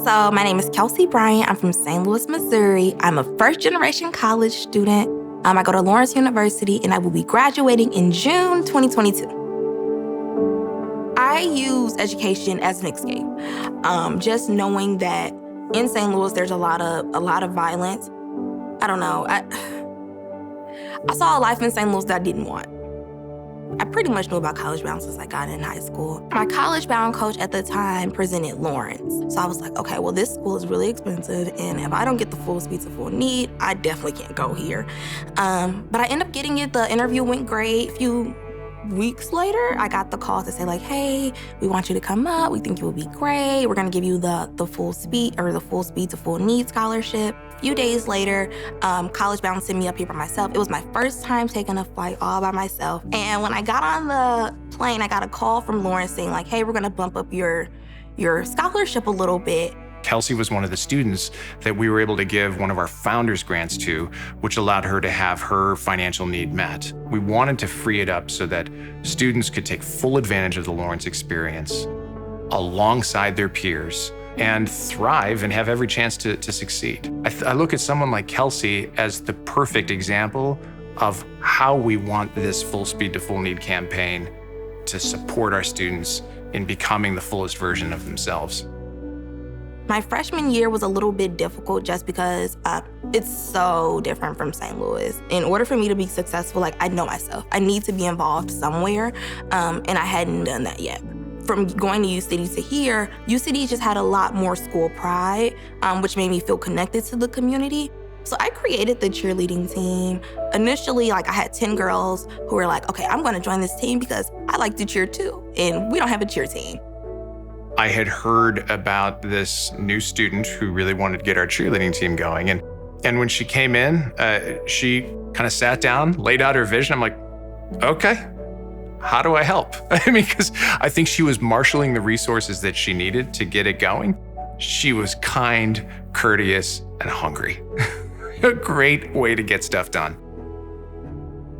So my name is Kelsi Bryant. I'm from St. Louis, Missouri. I'm a first-generation college student. I go to Lawrence University, and I will be graduating in June 2022. I use education as an escape. Just knowing that in St. Louis, there's a lot of violence. I don't know. I saw a life in St. Louis that I didn't want. I pretty much knew about college bound since I got in high school. My college bound coach at the time presented Lawrence. So I was like, okay, well, this school is really expensive, and if I don't get the full speed to full need, I definitely can't go here. But I ended up getting it. The interview went great. A few weeks later, I got the call to say like, hey, we want you to come up. We think you will be great. We're gonna give you the full speed to full need scholarship. A few days later, College Bound sent me up here by myself. It was my first time taking a flight all by myself. And when I got on the plane, I got a call from Lawrence saying like, hey, we're gonna bump up your scholarship a little bit. Kelsi was one of the students that we were able to give one of our founders grants to, which allowed her to have her financial need met. We wanted to free it up so that students could take full advantage of the Lawrence experience alongside their peers and thrive and have every chance to succeed. I look at someone like Kelsi as the perfect example of how we want this full speed to full need campaign to support our students in becoming the fullest version of themselves. My freshman year was a little bit difficult just because it's so different from St. Louis. In order for me to be successful, like I know myself, I need to be involved somewhere, and I hadn't done that yet. From going to U-City to here, U-City just had a lot more school pride, which made me feel connected to the community. So I created the cheerleading team. Initially, like I had 10 girls who were like, okay, I'm gonna join this team because I like to cheer too, and we don't have a cheer team. I had heard about this new student who really wanted to get our cheerleading team going. And when she came in, she kind of sat down, laid out her vision. I'm like, okay, how do I help? I mean, because I think she was marshaling the resources that she needed to get it going. She was kind, courteous, and hungry. A great way to get stuff done.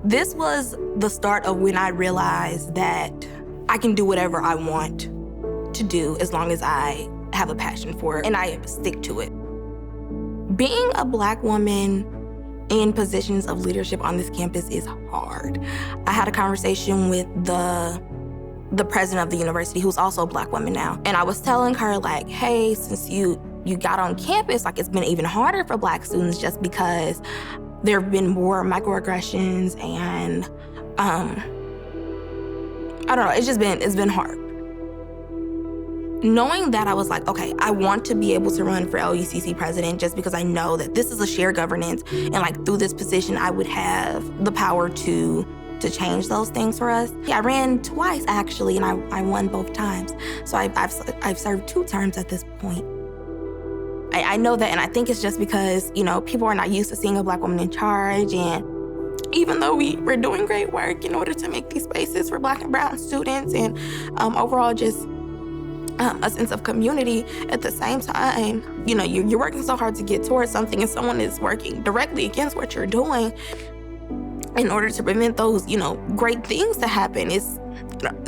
This was the start of when I realized that I can do whatever I want to do as long as I have a passion for it and I stick to it. Being a Black woman in positions of leadership on this campus is hard. I had a conversation with the president of the university, who's also a Black woman now, and I was telling her like, hey, since you got on campus, like it's been even harder for Black students just because there have been more microaggressions and I don't know, it's been hard. Knowing that, I was like, okay, I want to be able to run for LUCC president just because I know that this is a shared governance, and like through this position, I would have the power to change those things for us. I ran twice actually, and I won both times. So I've served 2 terms at this point. I know that, and I think it's just because, you know, people are not used to seeing a Black woman in charge, and even though we're doing great work in order to make these spaces for Black and brown students and overall just a sense of community, at the same time, you know, you're working so hard to get towards something and someone is working directly against what you're doing in order to prevent those, you know, great things to happen is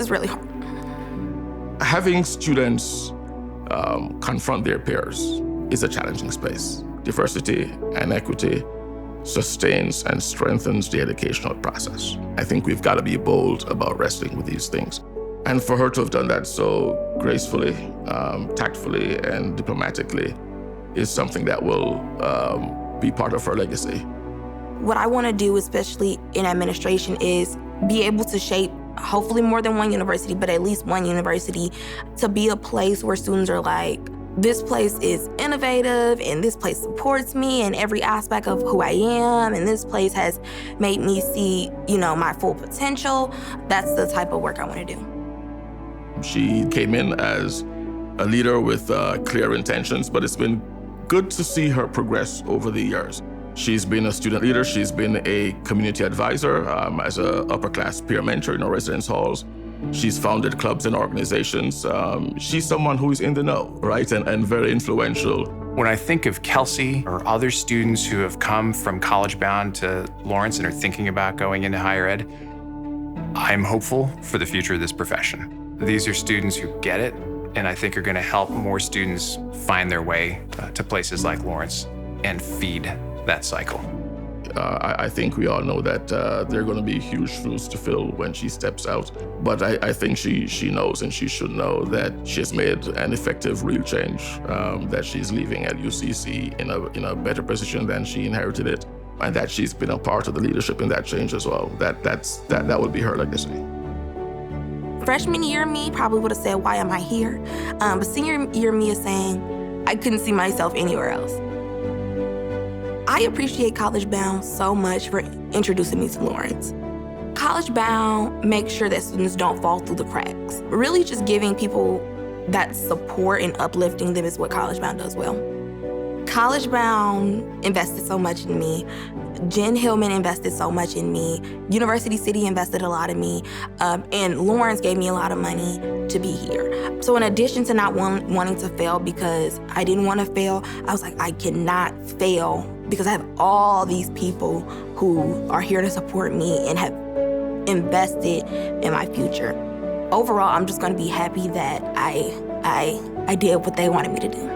really hard. Having students confront their peers is a challenging space. Diversity and equity sustains and strengthens the educational process. I think we've got to be bold about wrestling with these things. And for her to have done that so gracefully, tactfully, and diplomatically is something that will be part of her legacy. What I want to do, especially in administration, is be able to shape hopefully more than one university, but at least one university, to be a place where students are like, this place is innovative and this place supports me in every aspect of who I am, and this place has made me see, you know, my full potential. That's the type of work I want to do. She came in as a leader with clear intentions, but it's been good to see her progress over the years. She's been a student leader, she's been a community advisor as an upper-class peer mentor in our residence halls. She's founded clubs and organizations. She's someone who is in the know, right, and very influential. When I think of Kelsi or other students who have come from college bound to Lawrence and are thinking about going into higher ed, I'm hopeful for the future of this profession. These are students who get it and I think are going to help more students find their way to places like Lawrence and feed that cycle. I think we all know that there are going to be huge shoes to fill when she steps out. But I think she knows, and she should know, that she has made an effective, real change, that she's leaving at UCC in a better position than she inherited it, and that she's been a part of the leadership in that change as well. That would be her legacy. Freshman year me probably would have said, why am I here? But senior year me is saying, I couldn't see myself anywhere else. I appreciate College Bound so much for introducing me to Lawrence. College Bound makes sure that students don't fall through the cracks. Really just giving people that support and uplifting them is what College Bound does well. College Bound invested so much in me. Jen Hillman invested so much in me. University City invested a lot in me. And Lawrence gave me a lot of money to be here. So in addition to not wanting to fail because I didn't want to fail, I was like, I cannot fail because I have all these people who are here to support me and have invested in my future. Overall, I'm just going to be happy that I did what they wanted me to do.